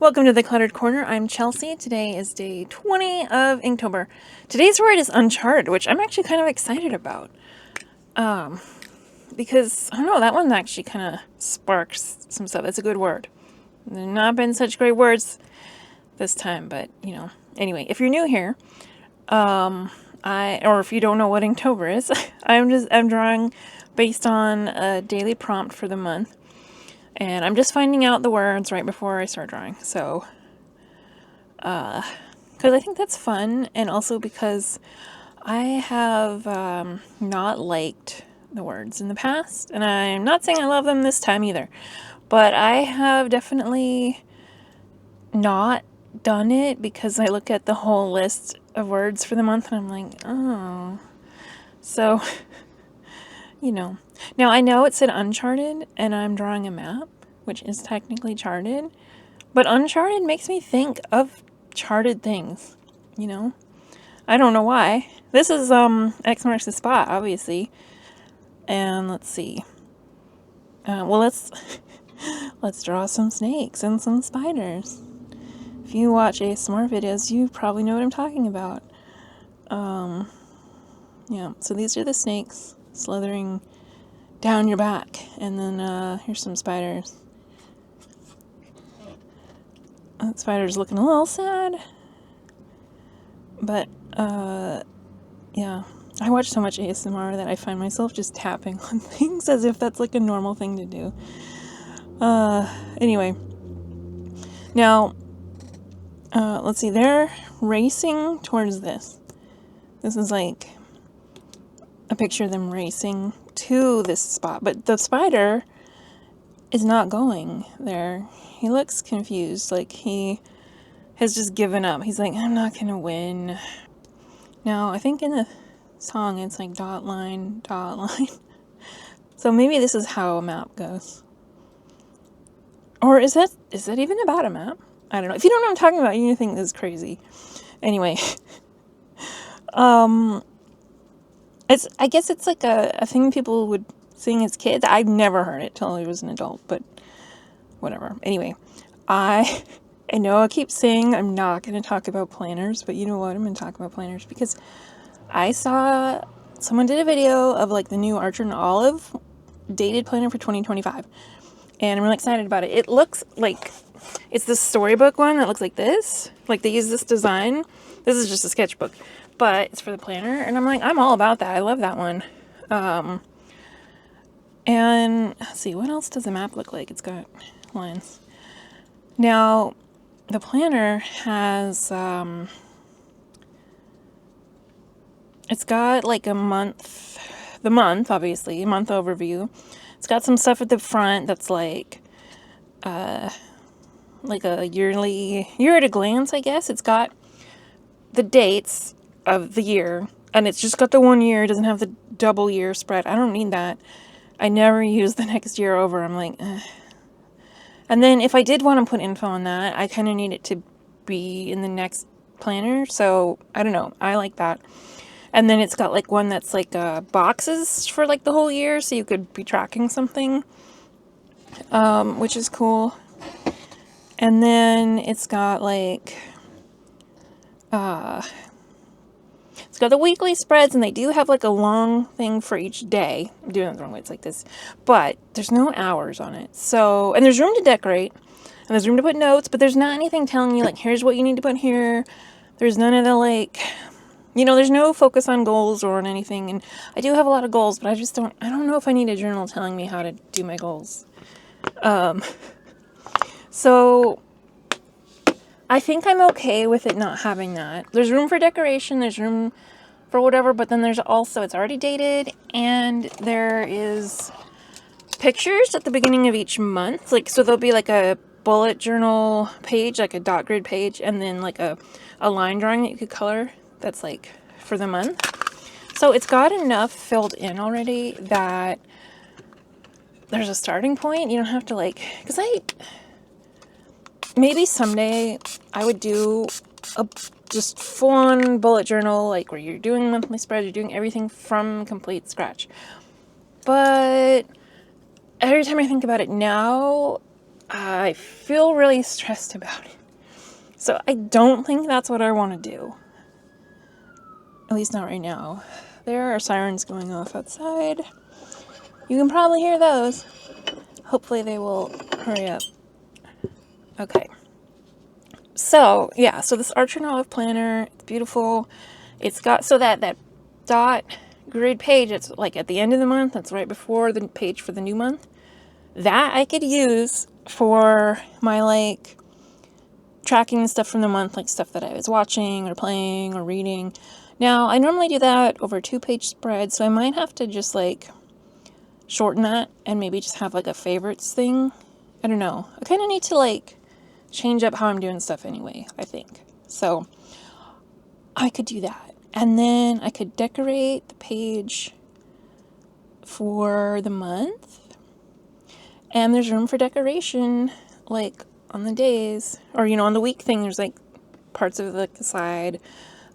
Welcome to the Cluttered Corner. I'm Chelsea. Today is day 20 of Inktober. Today's word is uncharted, which I'm actually kind of excited about. Because, I don't know, that one actually kind of sparks some stuff. That's a good word. There have not been such great words this time, but, Anyway, if you're new here, or if you don't know what Inktober is, I'm drawing based on a daily prompt for the month. And I'm just finding out the words right before I start drawing. So, because I think that's fun, and also because I have not liked the words in the past, and I'm not saying I love them this time either, but I have definitely not done it because I look at the whole list of words for the month and I'm like, oh. So, Now I know it said uncharted, and I'm drawing a map, which is technically charted, but uncharted makes me think of charted things, I don't know why. This is X marks the spot, obviously. And let's see. Let's let's draw some snakes and some spiders. If you watch ASMR videos, you probably know what I'm talking about. Yeah, so these are the snakes slithering down your back, and then here's some spiders. That spider's looking a little sad, but yeah, I watch so much ASMR that I find myself just tapping on things as if that's like a normal thing to do. Anyway, now let's see, they're racing towards this. This is like a picture of them racing to this spot, but the spider is not going there. He looks confused, like he has just given up. He's like, I'm not gonna win. Now, I think in the song it's like dot line, dot line. So maybe this is how a map goes. Or is that even about a map? I don't know. If you don't know what I'm talking about, you think this is crazy. Anyway. I guess it's like a thing people would sing as kids. I've never heard it till I was an adult, but whatever. Anyway, I know I keep saying I'm not going to talk about planners, but you know what? I'm going to talk about planners because I saw someone did a video of like the new Archer and Olive dated planner for 2025, and I'm really excited about it. It looks like it's the storybook one that looks like this. Like they use this design. This is just a sketchbook, but it's for the planner, and I'm like, I'm all about that. I love that one. And let's see, what else does the map look like? It's got lines. Now, the planner has, it's got like the month, obviously, a month overview. It's got some stuff at the front that's like a year at a glance, I guess. It's got the dates of the year, and it's just got the 1 year. It doesn't have the double year spread. I don't need that. I never use the next year over. I'm like, eh. And then if I did want to put info on that, I kind of need it to be in the next planner. So I don't know. I like that. And then it's got like one that's like boxes for like the whole year, so you could be tracking something, which is cool. And then it's got like it's got the weekly spreads, and they do have like a long thing for each day. I'm doing it the wrong way. It's like this, but there's no hours on it. So, and there's room to decorate, and there's room to put notes, but there's not anything telling you like, here's what you need to put here. There's none of the like, there's no focus on goals or on anything. And I do have a lot of goals, but I don't know if I need a journal telling me how to do my goals. So I think I'm okay with it not having that. There's room for decoration, there's room for whatever, but then there's also, it's already dated, and there is pictures at the beginning of each month. Like, so there'll be like a bullet journal page, like a dot grid page, and then like a line drawing that you could color that's like for the month. So it's got enough filled in already that there's a starting point. You don't have to like, because maybe someday I would do a just full-on bullet journal, like where you're doing monthly spread, you're doing everything from complete scratch. But every time I think about it now, I feel really stressed about it. So I don't think that's what I want to do. At least not right now. There are sirens going off outside. You can probably hear those. Hopefully they will hurry up. Okay. So, yeah, so this Archer and Olive planner, it's beautiful. It's got, so that dot grid page, it's like at the end of the month, that's right before the page for the new month. That I could use for my, like, tracking stuff from the month, like stuff that I was watching or playing or reading. Now, I normally do that over 2-page spreads, so I might have to just, like, shorten that and maybe just have, like, a favorites thing. I don't know. I kind of need to, like, change up how I'm doing stuff anyway, I think. So, I could do that. And then I could decorate the page for the month. And there's room for decoration, like, on the days, or, you know, on the week thing, there's, like, parts of, like, the side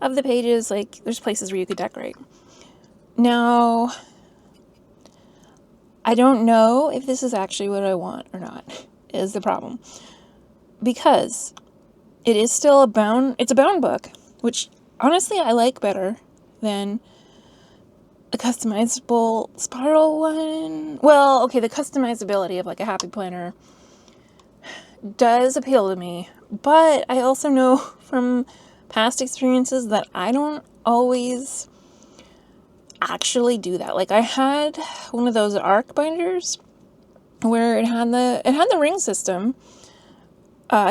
of the pages, like, there's places where you could decorate. Now, I don't know if this is actually what I want or not, is the problem. Because it is still it's a bound book, which, honestly, I like better than a customizable spiral one. Well, okay, the customizability of, like, a happy planner does appeal to me, but I also know from past experiences that I don't always actually do that. Like, I had one of those arc binders where it had the ring system,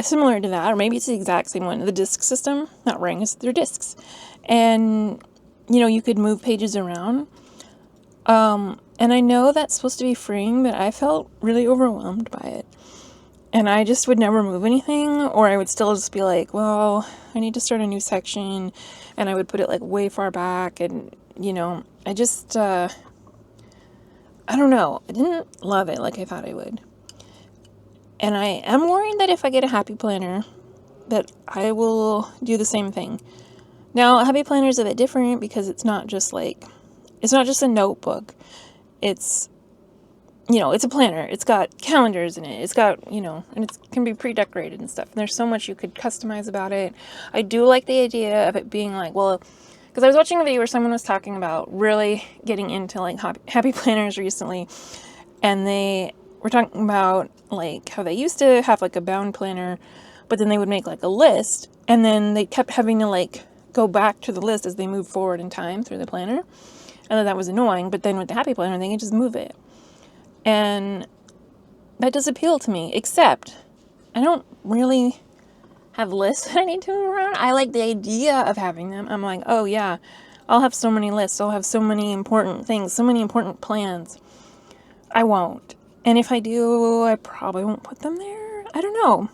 similar to that, or maybe it's the exact same one, the disc system, not rings, they're discs, and you know, you could move pages around, and I know that's supposed to be freeing, but I felt really overwhelmed by it. And I just would never move anything, or I would still just be like, well, I need to start a new section, and I would put it, like, way far back, and, you know, I just, I don't know, I didn't love it like I thought I would. And I am worried that if I get a happy planner, that I will do the same thing. Now, a happy planner is a bit different because it's not just a notebook. It's, you know, it's a planner. It's got calendars in it. It's got, you know, and it can be pre-decorated and stuff. And there's so much you could customize about it. I do like the idea of it being like, well, because I was watching a video where someone was talking about really getting into, like, happy planners recently. And they were talking about, like, how they used to have, like, a bound planner, but then they would make, like, a list. And then they kept having to, like, go back to the list as they move forward in time through the planner. And that was annoying. But then with the happy planner, they can just move it. And that does appeal to me, except I don't really have lists that I need to move around. I like the idea of having them. I'm like, oh yeah, I'll have so many lists. I'll have so many important things, so many important plans. I won't. And if I do, I probably won't put them there. I don't know.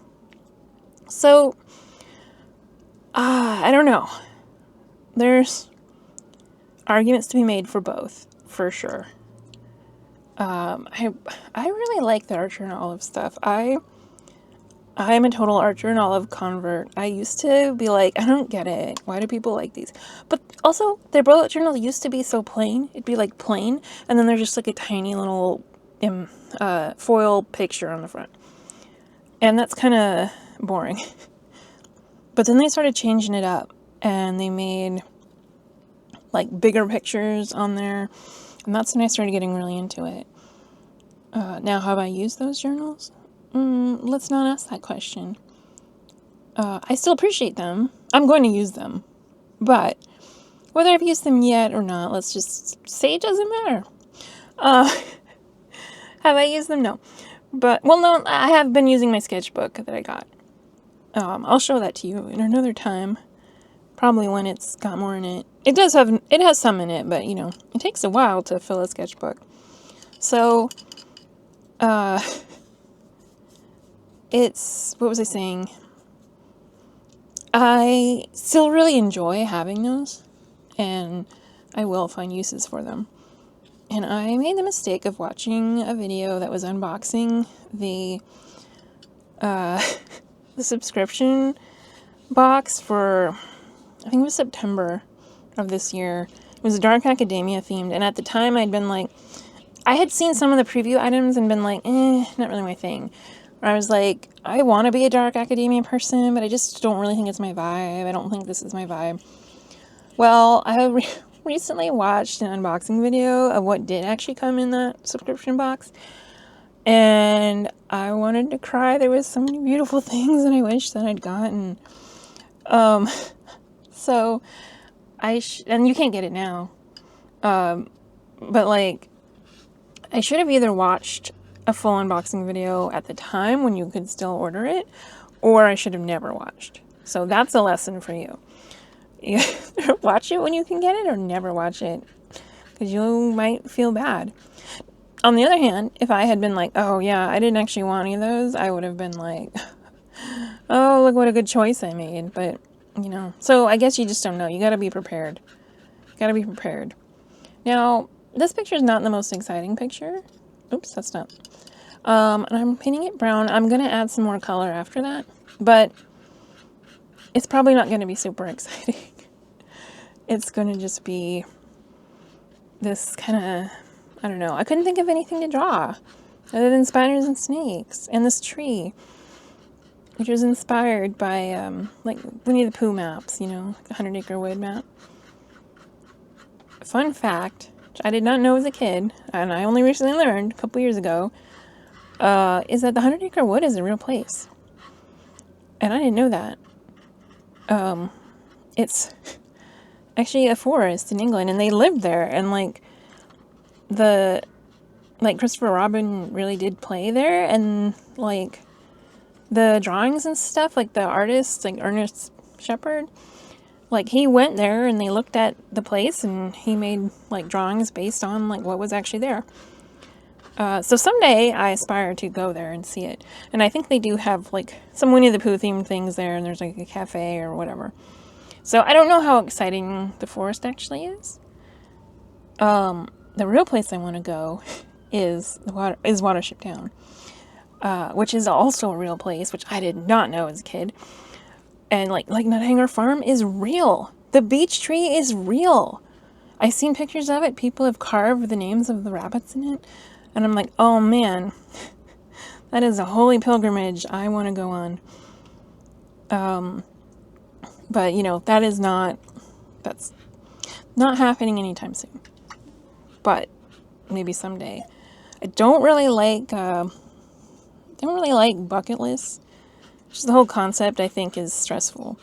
So, I don't know. There's arguments to be made for both, for sure. I really like the Archer and Olive stuff. I'm a total Archer and Olive convert. I used to be like, I don't get it. Why do people like these? But also, their bullet journal used to be so plain. It'd be, like, plain, and then there's just, like, a tiny little foil picture on the front. And that's kind of boring. But then they started changing it up, and they made, like, bigger pictures on there. And that's when I started getting really into it. Now, have I used those journals? Let's not ask that question. I still appreciate them. I'm going to use them. But whether I've used them yet or not, let's just say it doesn't matter. Have I used them? No. But, well, no, I have been using my sketchbook that I got. I'll show that to you in another time. Probably when it's got more in it. It has some in it, but, you know, it takes a while to fill a sketchbook. So, what was I saying? I still really enjoy having those, and I will find uses for them. And I made the mistake of watching a video that was unboxing the subscription box for, I think it was September of this year. It was Dark Academia themed, and at the time I'd been like, I had seen some of the preview items and been like, not really my thing. where I was like, I want to be a dark academia person, but I just don't really think it's my vibe. I don't think this is my vibe. Well, I recently watched an unboxing video of what did actually come in that subscription box, and I wanted to cry. There was so many beautiful things that I wish that I'd gotten. So and you can't get it now. But like, I should have either watched a full unboxing video at the time when you could still order it, or I should have never watched. So that's a lesson for you. You watch it when you can get it, or never watch it, because you might feel bad. On the other hand, if I had been like, oh yeah, I didn't actually want any of those, I would have been like, oh, look what a good choice I made. But, you know, so I guess you just don't know. You gotta be prepared. Gotta be prepared. Now, this picture is not the most exciting picture. Oops, that's not. And I'm painting it brown. I'm gonna add some more color after that, but it's probably not gonna be super exciting. It's gonna just be this kind of, I don't know. I couldn't think of anything to draw other than spiders and snakes and this tree, which was inspired by like Winnie the Pooh maps, you know, like a 100-acre wood map. Fun fact, which I did not know as a kid, and I only recently learned a couple years ago, is that the 100-acre wood is a real place. And I didn't know that. It's actually a forest in England, and they lived there, and like Christopher Robin really did play there, and like the drawings and stuff, like the artist, like Ernest Shepard, like he went there and they looked at the place and he made like drawings based on like what was actually there. So someday I aspire to go there and see it. And I think they do have like some Winnie the Pooh themed things there, and there's like a cafe or whatever. So I don't know how exciting the forest actually is. The real place I want to go is Watership Down, which is also a real place, which I did not know as a kid. And like Nuthanger Farm is real. The beech tree is real. I've seen pictures of it. People have carved the names of the rabbits in it. And I'm like, oh man, that is a holy pilgrimage I want to go on. But you know, that's not happening anytime soon. But maybe someday. I don't really like bucket lists. Just the whole concept, I think, is stressful.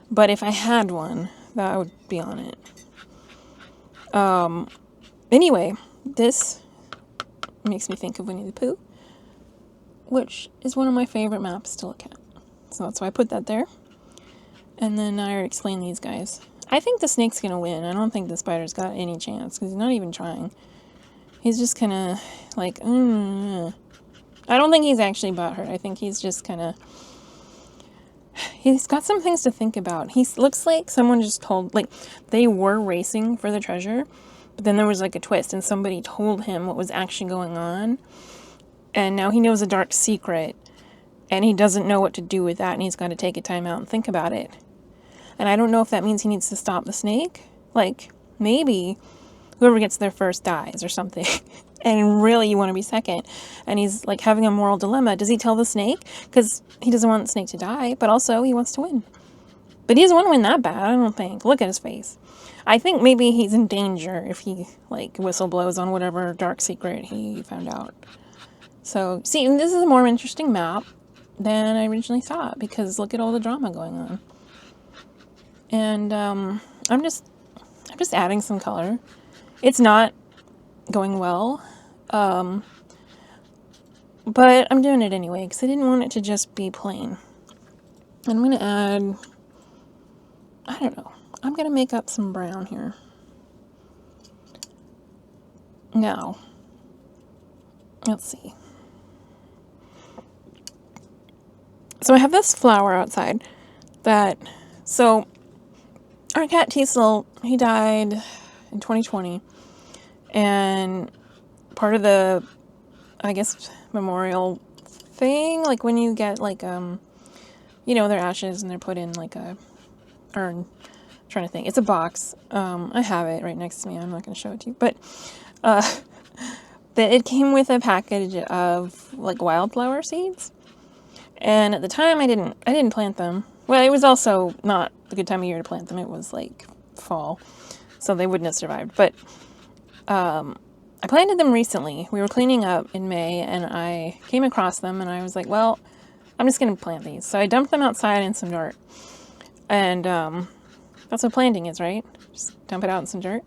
But if I had one, that would be on it. Anyway, this makes me think of Winnie the Pooh, which is one of my favorite maps to look at. So that's why I put that there. And then I explain these guys. I think the snake's gonna win. I don't think the spider's got any chance, because he's not even trying. He's just kind of like, I don't think he's actually butthurt. I think he's just kind of... He's got some things to think about. He looks like someone just told... Like, they were racing for the treasure, but then there was like a twist, and somebody told him what was actually going on. And now he knows a dark secret, and he doesn't know what to do with that, and he's got to take a time out and think about it. And I don't know if that means he needs to stop the snake. Like, maybe whoever gets there first dies or something. And really you want to be second. And he's like having a moral dilemma. Does he tell the snake? Because he doesn't want the snake to die, but also he wants to win. But he doesn't want to win that bad, I don't think. Look at his face. I think maybe he's in danger if he like whistle blows on whatever dark secret he found out. So, see, this is a more interesting map than I originally thought, because look at all the drama going on. And I'm just adding some color. It's not going well, but I'm doing it anyway because I didn't want it to just be plain. And I'm gonna add, I don't know, I'm gonna make up some brown here. Now, let's see. So I have this flower outside so our cat Teasel, he died in 2020, and part of the, I guess, memorial thing, like when you get like, you know, their ashes and they're put in like a urn, I'm trying to think, it's a box, I have it right next to me, I'm not going to show it to you, but, it came with a package of like wildflower seeds, And at the time, I didn't plant them. Well, it was also not a good time of year to plant them. It was like fall, so they wouldn't have survived. But I planted them recently. We were cleaning up in May, and I came across them, and I was like, well, I'm just going to plant these. So I dumped them outside in some dirt. And that's what planting is, right? Just dump it out in some dirt.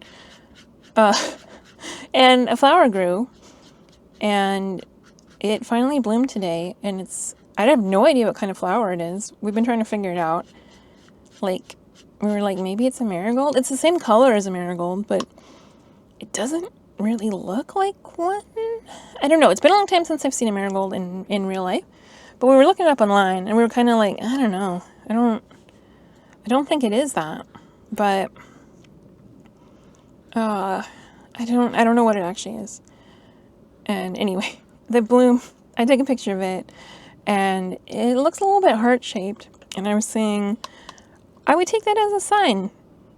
And a flower grew, and it finally bloomed today, and I have no idea what kind of flower it is. We've been trying to figure it out. Like, we were like, maybe it's a marigold. It's the same color as a marigold, but it doesn't really look like one. I don't know. It's been a long time since I've seen a marigold in real life, but we were looking it up online, and we were kind of like, I don't know. I don't think it is that, but I don't know what it actually is. And anyway, the bloom, I took a picture of it, and it looks a little bit heart-shaped, and I was saying, I would take that as a sign,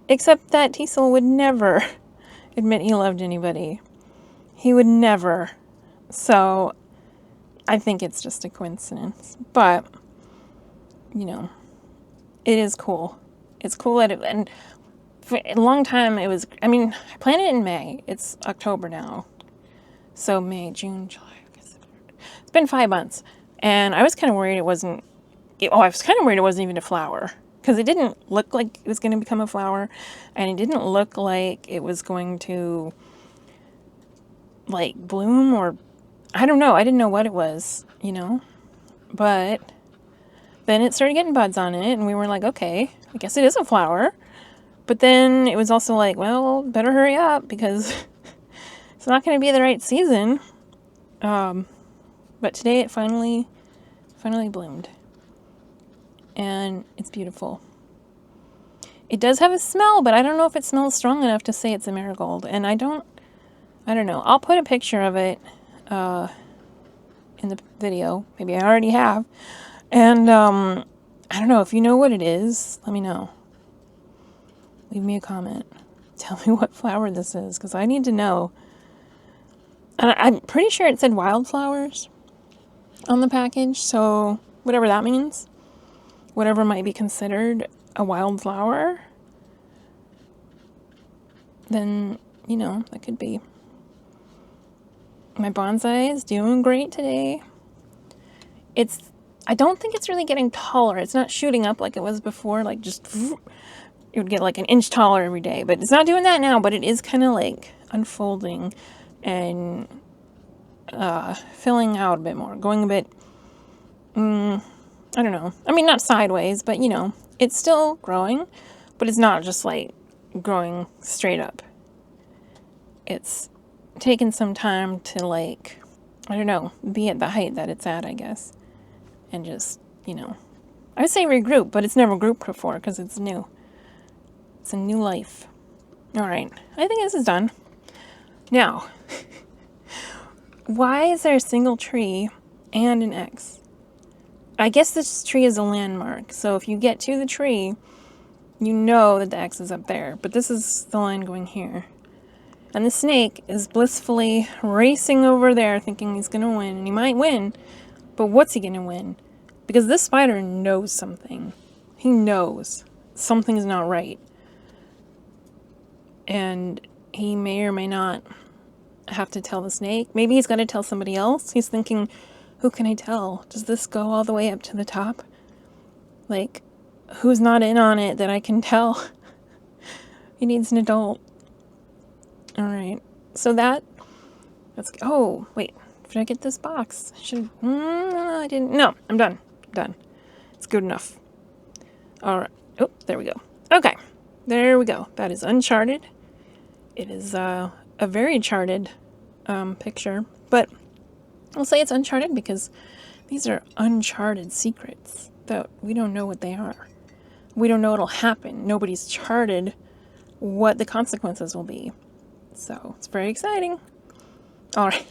except that Teasel would never admit he loved anybody. He would never. So, I think it's just a coincidence, but, you know, it is cool. It's cool that and for a long time I planted it in May. It's October now. So May, June, July, August. It's been 5 months. And I was kind of worried it wasn't even a flower. Because it didn't look like it was going to become a flower. And it didn't look like it was going to, like, bloom or, I don't know. I didn't know what it was, you know. But then it started getting buds on it. And we were like, okay, I guess it is a flower. But then it was also like, well, better hurry up because it's not going to be the right season. But today it finally bloomed. And it's beautiful. It does have a smell, but I don't know if it smells strong enough to say it's a marigold. And I don't know. I'll put a picture of it in the video. Maybe I already have. And I don't know. If you know what it is, let me know. Leave me a comment. Tell me what flower this is, because I need to know. And I'm pretty sure it said wildflowers on the package, so whatever that means, whatever might be considered a wildflower, then, you know, that could be. My bonsai is doing great today. I don't think it's really getting taller. It's not shooting up like it was before, like just, it would get like an inch taller every day, but it's not doing that now, but it is kind of like unfolding and filling out a bit more, going a bit, I don't know. I mean, not sideways, but, you know, it's still growing, but it's not just, like, growing straight up. It's taken some time to, like, I don't know, be at the height that it's at, I guess. And just, you know, I would say regroup, but it's never grouped before because it's new. It's a new life. All right. I think this is done. Now, why is there a single tree and an X? I guess this tree is a landmark. So if you get to the tree, you know that the X is up there. But this is the line going here. And the snake is blissfully racing over there thinking he's going to win. And he might win, but what's he going to win? Because this spider knows something. He knows something's not right. And he may or may not have to tell the snake. Maybe he's got to tell somebody else. He's thinking, who can I tell? Does this go all the way up to the top? Like, who's not in on it that I can tell? He needs an adult. All right. So oh, wait. Did I get this box? I didn't. No, I'm done. Done. It's good enough. All right. Oh, there we go. Okay. There we go. That is Uncharted. It is a very charted picture, but I'll say it's uncharted because these are uncharted secrets that we don't know what they are. We don't know what'll happen. Nobody's charted what the consequences will be. So it's very exciting. All right.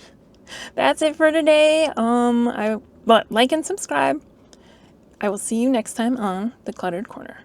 That's it for today. Like and subscribe. I will see you next time on the Cluttered Corner.